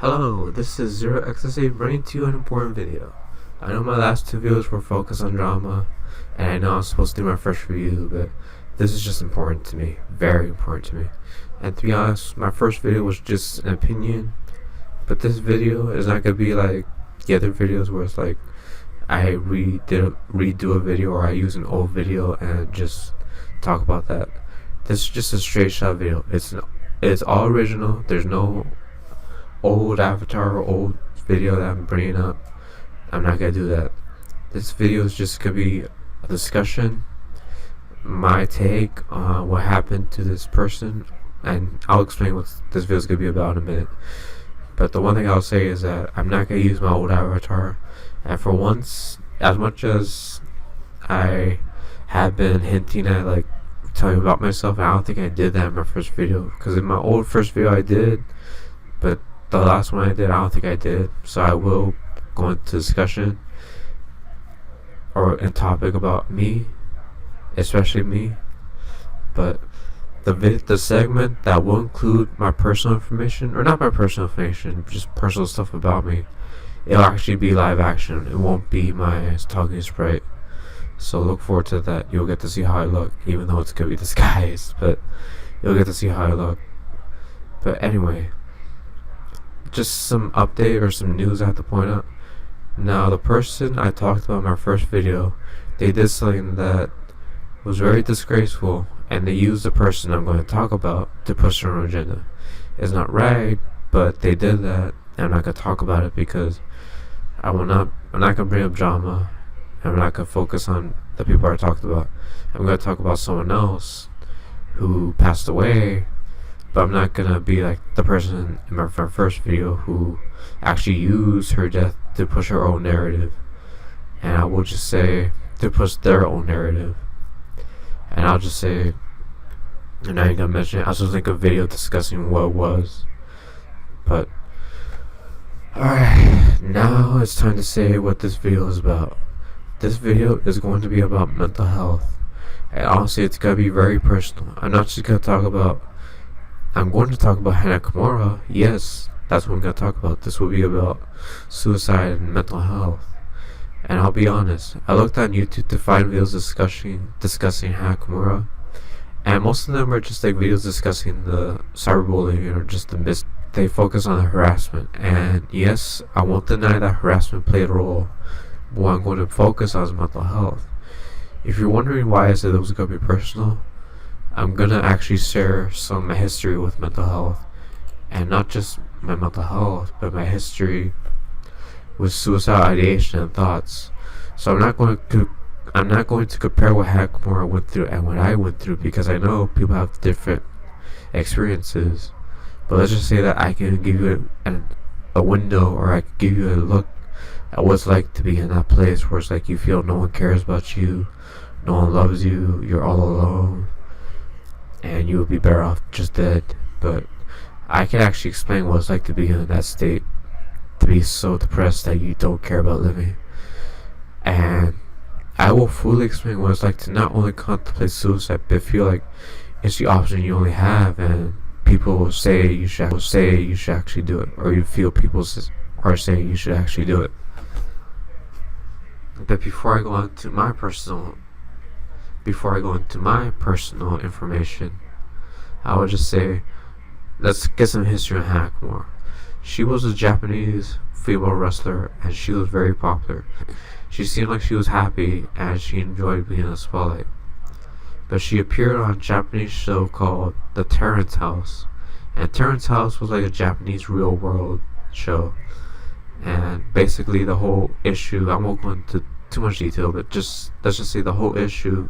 Hello, this is ZeroXtasy bringing to you an important video. I know my last two videos were focused on drama, and I know I'm supposed to do my first review, but this is just important to me, very important to me. And to be honest, my first video was just an opinion, but this video is not going to be like the other videos where it's like I redo a video or I use an old video and just talk about that. This is just a straight shot video. It's all original. There's no old avatar or old video that I'm bringing up. I'm not gonna do that. This video is just gonna be a discussion, my take on what happened to this person, and I'll explain what this video is gonna be about in a minute. But the one thing I'll say is that I'm not gonna use my old avatar, and for once, as much as I have been hinting at like telling about myself, I don't think I did that in my first video, because in my old first video I did, but the last one I did, I don't think I did. So I will go into discussion or a topic about me, especially me. But the segment that will include my personal information, or not my personal information, just personal stuff about me, it'll actually be live action. It won't be my talking Sprite. So look forward to that. You'll get to see how I look, even though it's gonna be disguised, but you'll get to see how I look. But anyway, just some update or some news I have to point out. Now, the person I talked about in my first video, they did something that was very disgraceful, and they used the person I'm going to talk about to push their own agenda. It's not right, but they did that, and I'm not going to talk about it because I'm not going to bring up drama. I'm not going to focus on the people I talked about. I'm going to talk about someone else who passed away, but I'm not gonna be like the person in my first video who actually used her death to push her own narrative. And I will just say to push their own narrative. And I'll just say, and I ain't gonna mention it, I'll just make a video discussing what it was. But alright, now it's time to say what this video is about. This video is going to be about mental health. And honestly, it's gonna be very personal. I'm not just gonna talk about I'm going to talk about Hana Kimura. Yes, that's what I'm going to talk about. This will be about suicide and mental health. And I'll be honest, I looked on YouTube to find videos discussing Hana Kimura, and most of them are just like videos discussing the cyberbullying or just the they focus on the harassment. And yes, I won't deny that harassment played a role, but what I'm going to focus on is mental health. If you're wondering why I said it was going to be personal, I'm gonna actually share some of my history with mental health, and not just my mental health, but my history with suicidal ideation and thoughts. So I'm not going to compare what Hana Kimura went through and what I went through, because I know people have different experiences. But let's just say that I can give you a window, or I can give you a look at what it's like to be in that place where it's like you feel no one cares about you, no one loves you, you're all alone, and you would be better off just dead. But I can actually explain what it's like to be in that state, to be so depressed that you don't care about living. And I will fully explain what it's like to not only contemplate suicide, but feel like it's the option you only have, and people will say you should actually do it, or you feel people are saying you should actually do it. But before I go into my personal information, I would just say, let's get some history on Hana Kimura. She was a Japanese female wrestler, and she was very popular. She seemed like she was happy, and she enjoyed being in the spotlight. But she appeared on a Japanese show called the Terrace House, and Terrace House was like a Japanese real world show. And basically the whole issue, I won't go into too much detail, but let's just say the whole issue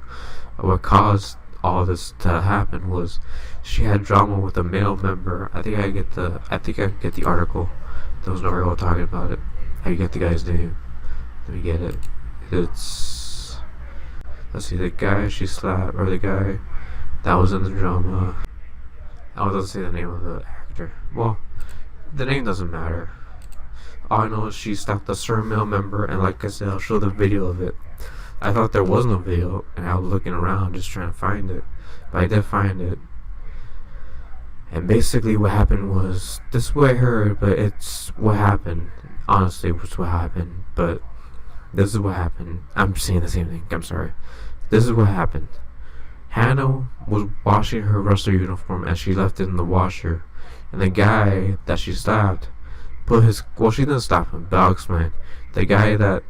of what caused all this to happen was she had drama with a male member. I think I can get the article. There was no article talking about it. How you get the guy's name? Let me get it. Let's see, the guy she slapped, or the guy that was in the drama. I was gonna say the name of the actor. Well, the name doesn't matter. All I know is she slapped a certain male member, and like I said, I'll show the video of it. I thought there was no video, and I was looking around just trying to find it, but I did find it. And basically what happened was, this is what I heard, but it's what happened. Honestly, it's what happened, but this is what happened. I'm saying the same thing, I'm sorry. This is what happened. Hana was washing her wrestler uniform and she left it in the washer. And the guy that she slapped put his, well, she didn't stop him, but I'll explain. The guy that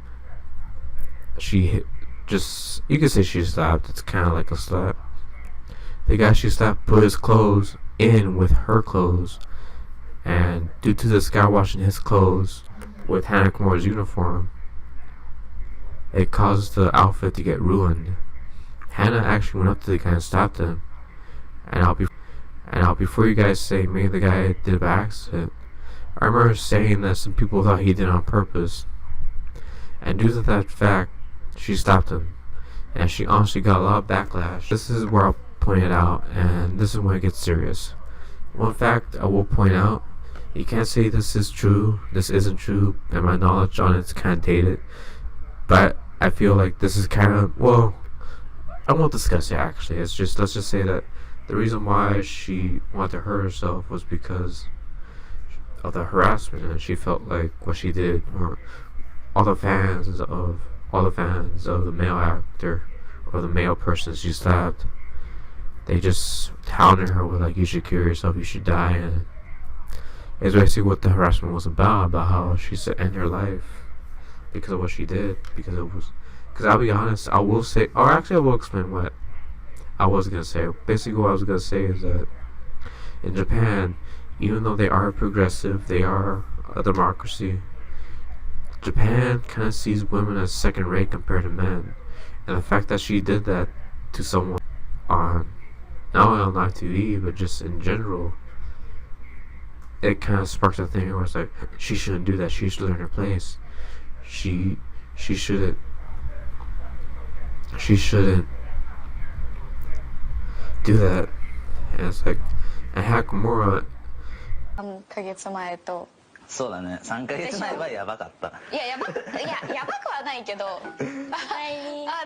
she hit, just, you could say she slapped, it's kind of like a slap. The guy she slapped put his clothes in with her clothes, and due to this guy washing his clothes with Hana Kimura's uniform, it caused the outfit to get ruined. Hana actually went up to the guy and stopped him, and before you guys say maybe the guy did it by accident, I remember saying that some people thought he did it on purpose, and due to that fact, she stopped him, and she honestly got a lot of backlash. This is where I'll point it out, and this is when it gets serious. One fact I will point out, you can't say this is true, this isn't true, and my knowledge on it's kind of dated, but I feel like this is kind of, well, I won't discuss it actually. It's just, let's just say that the reason why she wanted to hurt herself was because of the harassment, and she felt like what she did, or all the fans of the male actor or the male person she slapped, they just hounded her with like, you should kill yourself, you should die. And it's basically what the harassment was about how she should end her life because of what she did. Because I'll be honest, I will say, or actually I will explain what I was gonna say. Basically what I was gonna say is that in Japan, even though they are progressive, they are a democracy, Japan kind of sees women as second rate compared to men. And the fact that she did that to someone on, not only on live TV, but just in general, it kind of sparks a thing where it's like, she shouldn't do that, she should learn her place. She shouldn't do that. And it's like, and Hana Kimura, 3ヶ月前とそうだね、3ヶ月前はやばかった。やばくはないけどあ、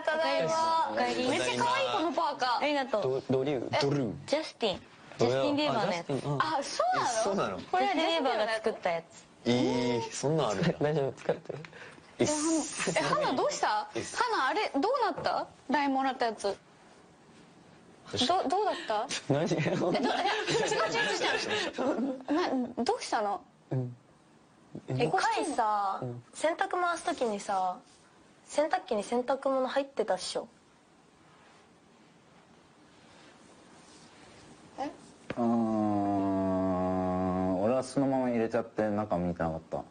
ただいま。めっちゃ可愛いこのパーカー。ありがとう。ドリュージャスティン・ビーバーのやつ。あ、そうなの？これはビーバーが作ったやつ。そんなんある。大丈夫、疲れてる。花どうした？花あれどうなった？LINEもらったやつ。どうだった？何？違う。どうしたの？一回さ、洗濯回すときにさ、洗濯機に洗濯物入ってたっしょ。俺はそのまま入れちゃって中見てなかった。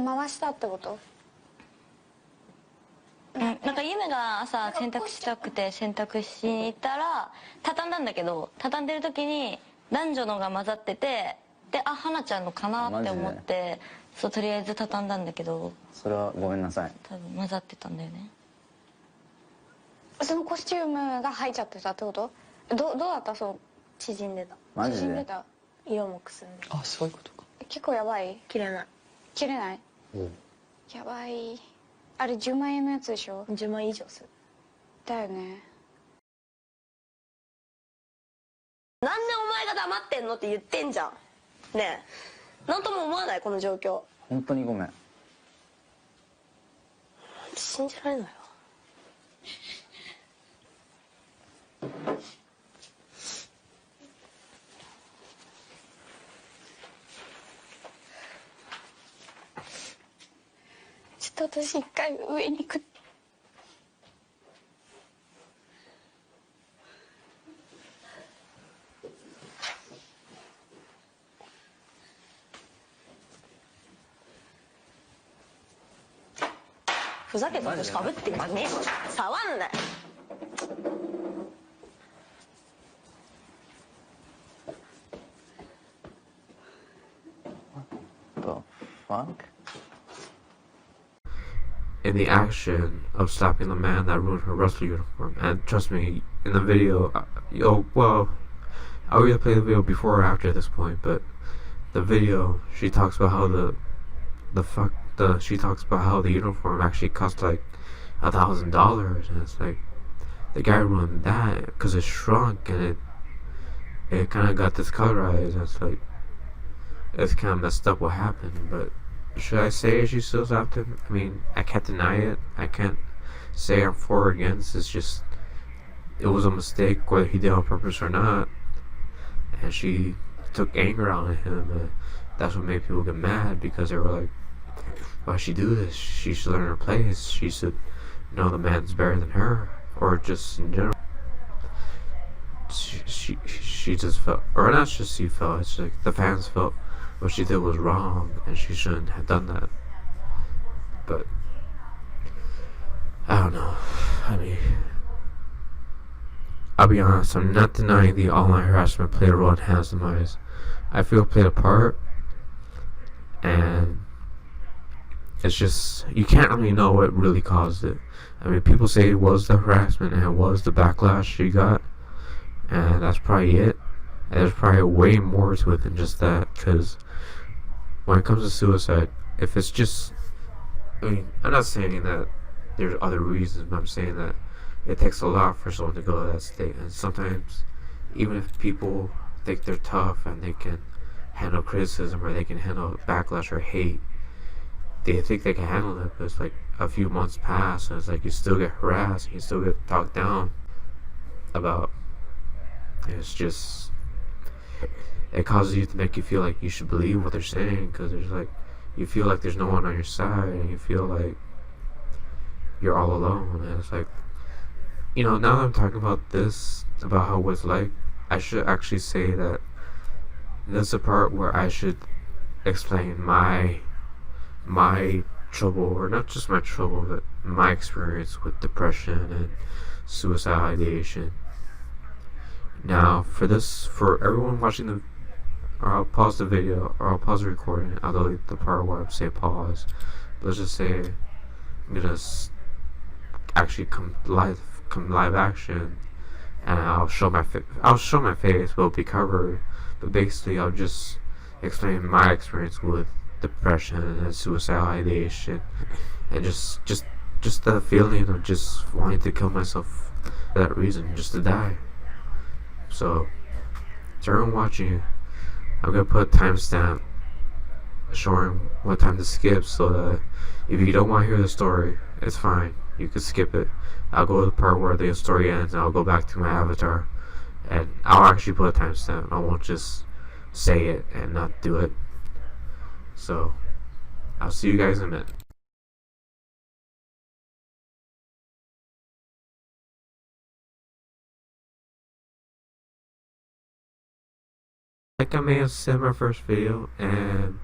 回したってこと？なんかゆめが朝洗濯したくて洗濯しに行ったら畳んだんだけど、畳んでる時に男女のが混ざってて、で、あ、花ちゃんのかなって思って、そうとりあえず畳んだんだけど、それはごめんなさい。多分混ざってたんだよね。そのコスチュームが入っちゃってたってこと？どうだった？そう縮んでた。マジで？縮んでた。色もくすんで。あ、そういうことか。結構やばい？切れない。切れない？やばい。あれ10万円のやつでしょ？10万以上する。だよね。なんでお前が黙ってんのって言ってんじゃん。ねえ。なんとも思わないこの状況。本当にごめん。信じられないわ。ちょっと私一回上に行く。ふざけた腰かぶってんじゃねえよ。触んなよ。The fuck? in the action of slapping the man that ruined her wrestler uniform. And trust me, in the video, well, I'll either play the video before or after this point, but the video, she talks about how she talks about how the uniform actually cost like $1,000, and it's like, the guy ruined that because it shrunk, and it kind of got discolorized. It's like, it's kind of messed up what happened, but should I say she still stopped him? I mean, I can't deny it. I can't say I'm for or against. It's just, it was a mistake, whether he did it on purpose or not. And she took anger out of him, and that's what made people get mad, because they were like, why she do this? She should learn her place. She should know the man's better than her, or just in general. She just felt, or not just she felt, it's like the fans felt what she did was wrong, and she shouldn't have done that. But I don't know. I mean, I'll be honest, I'm not denying the online harassment played a role in Hana's demise. I feel it played a part, and it's just, you can't really know what really caused it. I mean, people say it was the harassment and it was the backlash she got, and that's probably it. And there's probably way more to it than just that, because when it comes to suicide, if it's just, I mean, I'm not saying that there's other reasons, but I'm saying that it takes a lot for someone to go to that state. And sometimes, even if people think they're tough and they can handle criticism or they can handle backlash or hate, they think they can handle it, but it's like a few months pass and it's like you still get harassed and you still get talked down about. It's just, it causes you to make you feel like you should believe what they're saying, because there's like, you feel like there's no one on your side, and you feel like you're all alone. And it's like, you know, now that I'm talking about this, about how it was like, I should actually say that this is the part where I should explain my trouble, or not just my trouble, but my experience with depression and suicidal ideation. Now, for everyone watching the, or I'll pause the video, or I'll pause the recording, I'll delete the part where I say pause. Let's just say I'm gonna actually come live action, and I'll show my face, but it'll be covered. But basically, I'll just explain my experience with depression and suicidal ideation, and just the feeling of just wanting to kill myself for that reason, just to die. So, to everyone watching, I'm gonna put a timestamp showing what time to skip, so that if you don't want to hear the story, it's fine. You can skip it. I'll go to the part where the story ends, and I'll go back to my avatar, and I'll actually put a timestamp. I won't just say it and not do it. So, I'll see you guys in a minute. Like I may have said in my first video, and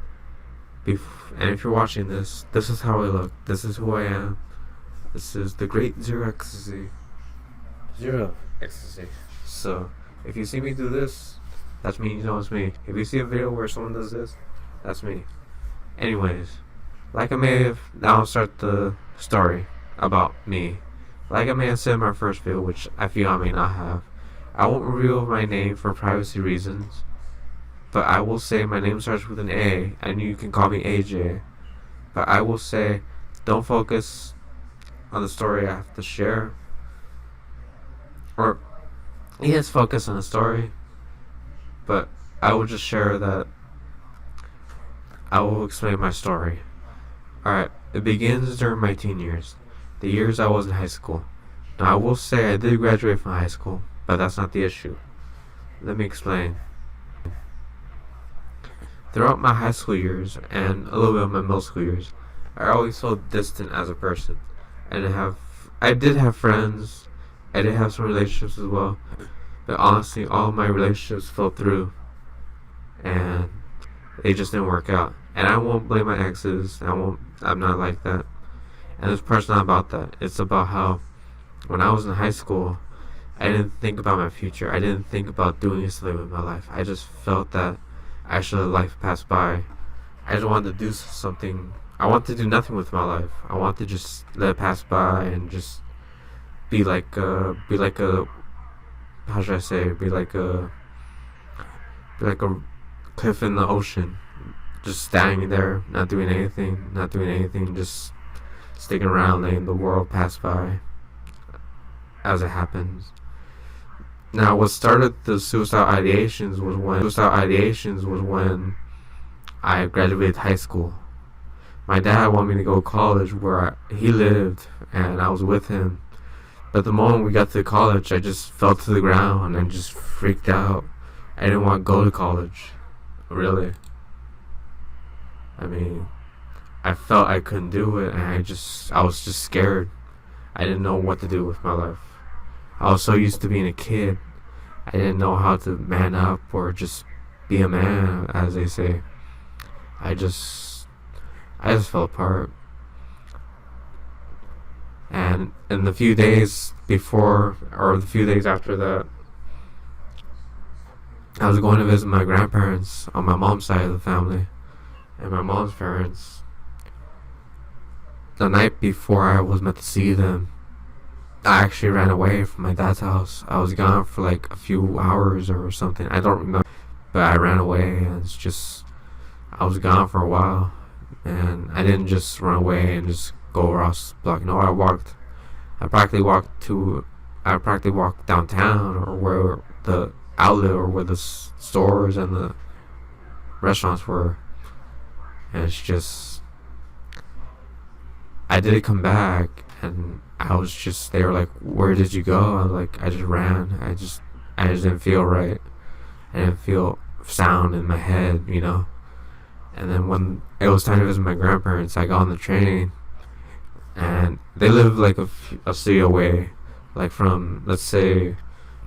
if you're watching this, this is how I look. This is who I am. This is the great ZeroXtasy. ZeroXtasy. So, if you see me do this, that's me. You know it's me. If you see a video where someone does this, that's me. Anyways, like I may have, now I'll start the story about me. Like I may have said in my first video, which I feel I may not have, I won't reveal my name for privacy reasons, but I will say my name starts with an A, and you can call me AJ. But I will say, don't focus on the story I have to share. Or, yes, focus on the story, but I will just share that I will explain my story. Alright, it begins during my teen years, the years I was in high school. Now I will say I did graduate from high school, but that's not the issue. Let me explain. Throughout my high school years, and a little bit of my middle school years, I always felt distant as a person. I did have friends, I did have some relationships as well, but honestly, all of my relationships fell through, and they just didn't work out. And I won't blame my exes, I'm not like that. And this part's not about that. It's about how, when I was in high school, I didn't think about my future. I didn't think about doing something with my life. I just felt that I should let life pass by. I just wanted to do something. I wanted to do nothing with my life. I wanted to just let it pass by and just be like a, how should I say, be like a cliff in the ocean, just standing there, not doing anything, just sticking around, letting the world pass by as it happens. Now, what started the suicide ideations was when I graduated high school. My dad wanted me to go to college where he lived, and I was with him. But the moment we got to college, I just fell to the ground and just freaked out. I didn't want to go to college, really. I mean, I felt I couldn't do it, and I was just scared. I didn't know what to do with my life. I was so used to being a kid. I didn't know how to man up or just be a man, as they say. I just fell apart. And in the few days before, or the few days after that, I was going to visit my grandparents on my mom's side of the family. And my mom's parents, the night before I was meant to see them, I actually ran away from my dad's house. I was gone for like a few hours or something. I don't remember. But I ran away, and it's just, I was gone for a while. And I didn't just run away and just go across the block. No, I practically walked downtown, or where the outlet, or where the stores and the restaurants were. And it's just, I did come back, and I was just, they were like, where did you go? I was like, I just ran. I just didn't feel right. I didn't feel sound in my head, you know. And then when it was time to visit my grandparents, I got on the train, and they live like a city away, like from, let's say,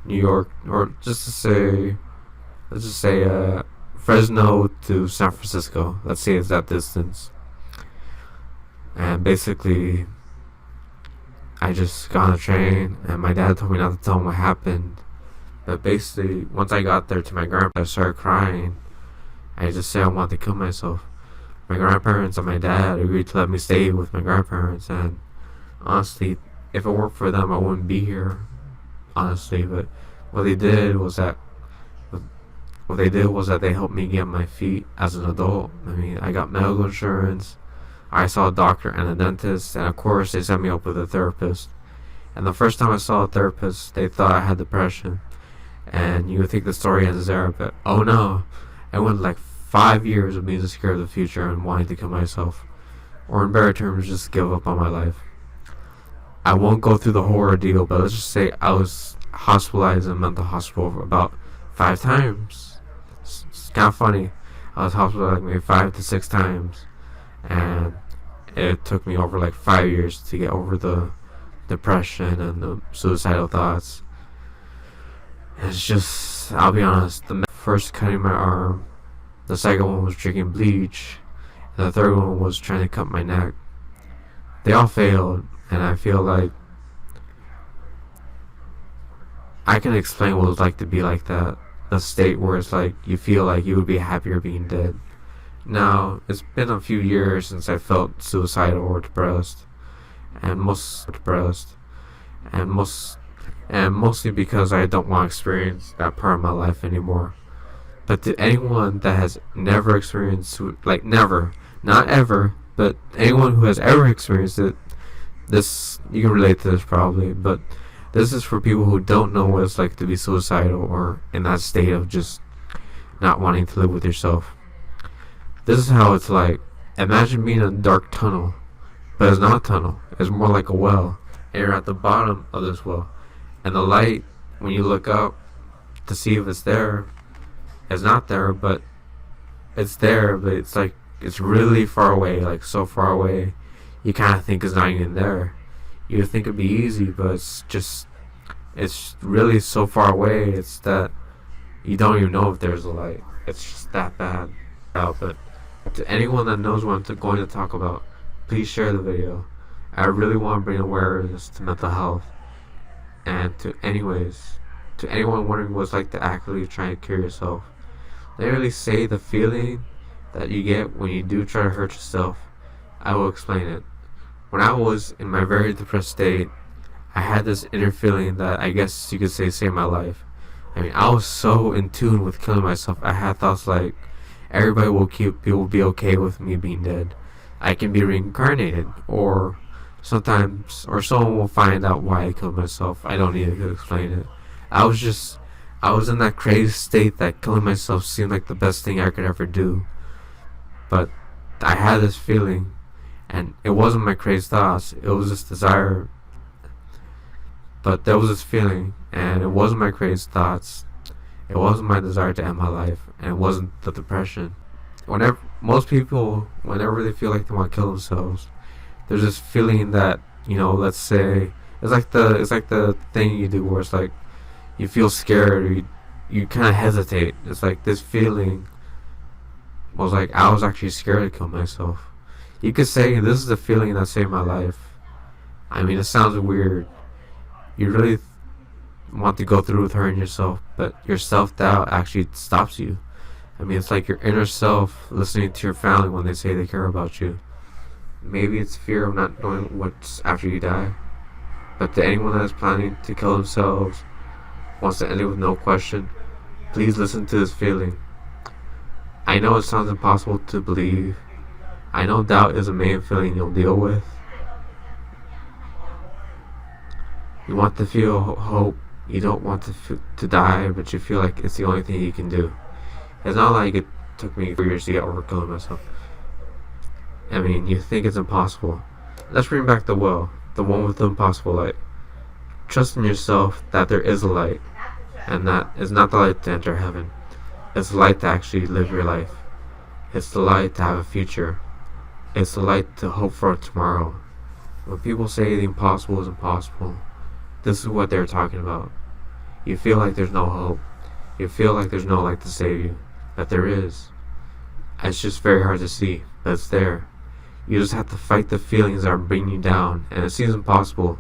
New York, or let's just say Fresno to San Francisco. Let's say it's that distance. And basically, I just got on the train, and my dad told me not to tell him what happened. But basically, once I got there to my grandparents, I started crying. I just said I wanted to kill myself. My grandparents and my dad agreed to let me stay with my grandparents, and honestly, if it weren't for them, I wouldn't be here, honestly. But what they did was that they helped me get my feet as an adult. I mean, I got medical insurance, I saw a doctor and a dentist, and of course they set me up with a therapist. And the first time I saw a therapist, they thought I had depression. And you would think the story ends there, but oh no, I went like 5 years of being scared of the future and wanting to kill myself, or in better terms, just give up on my life. I won't go through the whole ordeal, but let's just say I was hospitalized in a mental hospital for about 5 times. It's kind of funny. I was hospitalized like maybe 5 to 6 times, and it took me over like 5 years to get over the depression and the suicidal thoughts. It's just, I'll be honest, the first cutting my arm, the second one was drinking bleach, and the third one was trying to cut my neck. They all failed, and I feel like I can explain what it was like to be like that. The state where it's like you feel like you would be happier being dead. Now, it's been a few years since I felt suicidal or depressed, and mostly because I don't want to experience that part of my life anymore. But to anyone that has never experienced, like never, not ever, but anyone who has ever experienced it, this, you can relate to this probably, but this is for people who don't know what it's like to be suicidal or in that state of just not wanting to live with yourself. This is how it's like. Imagine being in a dark tunnel, but it's not a tunnel, it's more like a well, and you're at the bottom of this well, and the light, when you look up to see if it's there, it's not there, but it's there, but it's like, it's really far away, like so far away, you kind of think it's not even there. You think it'd be easy, but it's really so far away, it's that you don't even know if there's a light. It's just that bad. But to anyone that knows what I'm going to talk about, please share the video. I really want to bring awareness to mental health. And to anyone wondering what it's like to actively try and cure yourself, literally say the feeling that you get when you do try to hurt yourself. I will explain it. When I was in my very depressed state, I had this inner feeling that I guess you could say saved my life. I mean, I was so in tune with killing myself. I had thoughts like, everybody will be okay with me being dead. I can be reincarnated, or someone will find out why I killed myself. I don't need to explain it. I was in that crazy state that killing myself seemed like the best thing I could ever do. But I had this feeling, and it wasn't my crazy thoughts, it was this desire. But there was this feeling, and it wasn't my crazy thoughts, it wasn't my desire to end my life, and it wasn't the depression. Most people, whenever they feel like they want to kill themselves, there's this feeling that, let's say, it's like the thing you do where it's like, you feel scared, or you kind of hesitate. It's like this feeling was like, I was actually scared to kill myself. You could say, this is the feeling that saved my life. I mean, it sounds weird. You really want to go through with hurting yourself, but your self-doubt actually stops you. I mean, it's like your inner self listening to your family when they say they care about you. Maybe it's fear of not knowing what's after you die. But to anyone that is planning to kill themselves, wants to end it with no question, please listen to this feeling. I know it sounds impossible to believe. I know doubt is a main feeling you'll deal with. You want to feel hope. You don't want to die, but you feel like it's the only thing you can do. It's not like it took me 4 years to get over killing myself. I mean, you think it's impossible. Let's bring back the well, the one with the impossible light. Trust in yourself that there is a light, and that is not the light to enter heaven. It's the light to actually live your life. It's the light to have a future. It's the light to hope for a tomorrow. When people say the impossible is impossible, this is what they're talking about. You feel like there's no hope. You feel like there's no light to save you. That there is. It's just very hard to see, but it's there. You just have to fight the feelings that are bringing you down, and it seems impossible.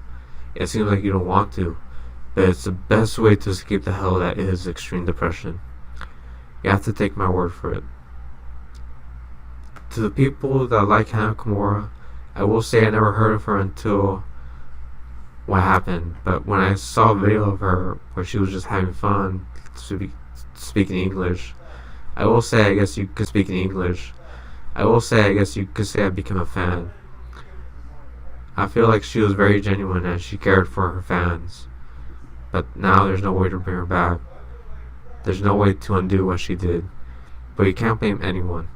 It seems like you don't want to, but it's the best way to escape the hell that is extreme depression. You have to take my word for it. To the people that like Hana Kimura, I will say I never heard of her until what happened, but when I saw a video of her where she was just having fun speaking English, I will say I guess you could speak in English. I will say I guess you could say I became a fan. I feel like she was very genuine and she cared for her fans. But now there's no way to bring her back. There's no way to undo what she did. But you can't blame anyone.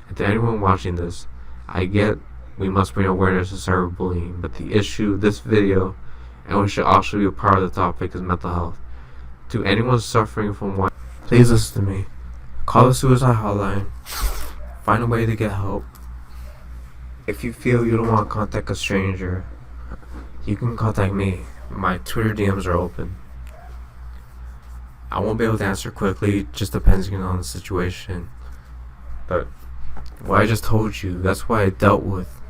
And to anyone watching this, I get we must bring awareness to cyberbullying, but the issue, this video, and which should also be a part of the topic, is mental health. To anyone suffering from one, please listen to me. Call the suicide hotline. Find a way to get help. If you feel you don't want to contact a stranger, you can contact me. My Twitter DMs are open. I won't be able to answer quickly, just depending on the situation. But what I just told you, that's what I dealt with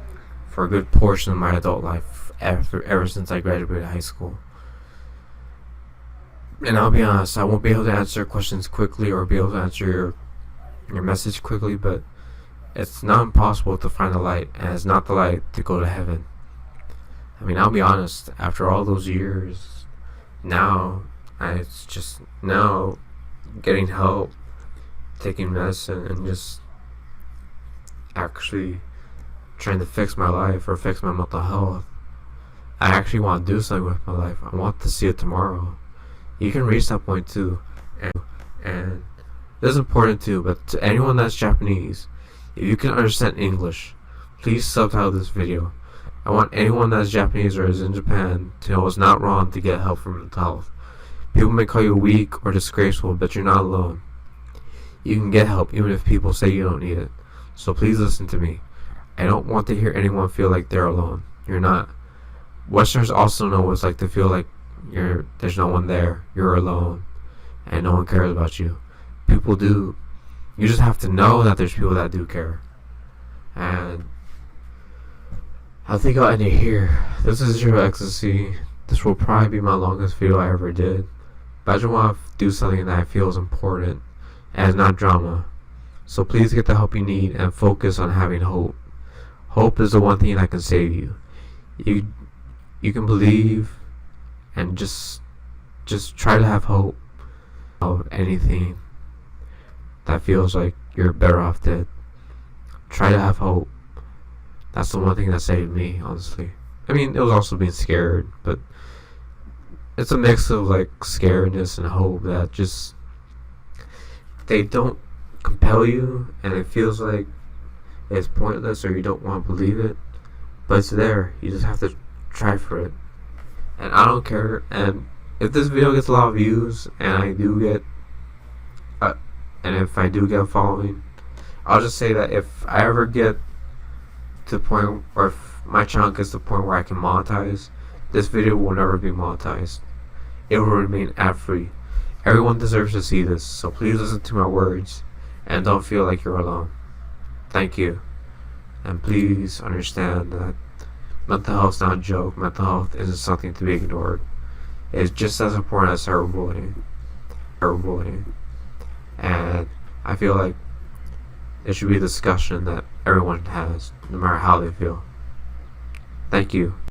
for a good portion of my adult life ever since I graduated high school. And I'll be honest, I won't be able to answer questions quickly or be able to answer your message quickly, but it's not impossible to find the light, and it's not the light to go to heaven. I mean, I'll be honest, after all those years, it's just now getting help, taking medicine, and just actually trying to fix my life or fix my mental health. I actually want to do something with my life. I want to see it tomorrow. You can reach that point too, and this is important too. But to anyone that's Japanese, if you can understand English, please subtitle this video. I want anyone that's Japanese or is in Japan to know it's not wrong to get help for mental health. People may call you weak or disgraceful, but you're not alone. You can get help even if people say you don't need it. So please listen to me. I don't want to hear anyone feel like they're alone. You're not. Westerners also know what it's like to feel like there's no one there, you're alone, and no one cares about you. People do. You just have to know that there's people that do care. And I think I'll end it here. This is ZeroXtasy. This will probably be my longest video I ever did. But I just want to do something that I feel is important and not drama. So please get the help you need and focus on having hope. Hope is the one thing that can save you. You can believe and just try to have hope of anything that feels like you're better off dead. Try to have hope. That's the one thing that saved me, honestly. I mean, it was also being scared, but it's a mix of like scaredness and hope that just they don't compel you, and it feels like it's pointless or you don't want to believe it, but it's there. You just have to try for it. And I don't care. And if this video gets a lot of views, and I do get, and if I do get a following, I'll just say that if I ever get to the point, or if my channel gets to the point where I can monetize, this video will never be monetized. It will remain ad-free. Everyone deserves to see this, so please listen to my words and don't feel like you're alone. Thank you. And please understand that mental health is not a joke. Mental health isn't something to be ignored. It's just as important as cyberbullying. And I feel like it should be a discussion that everyone has, no matter how they feel. Thank you.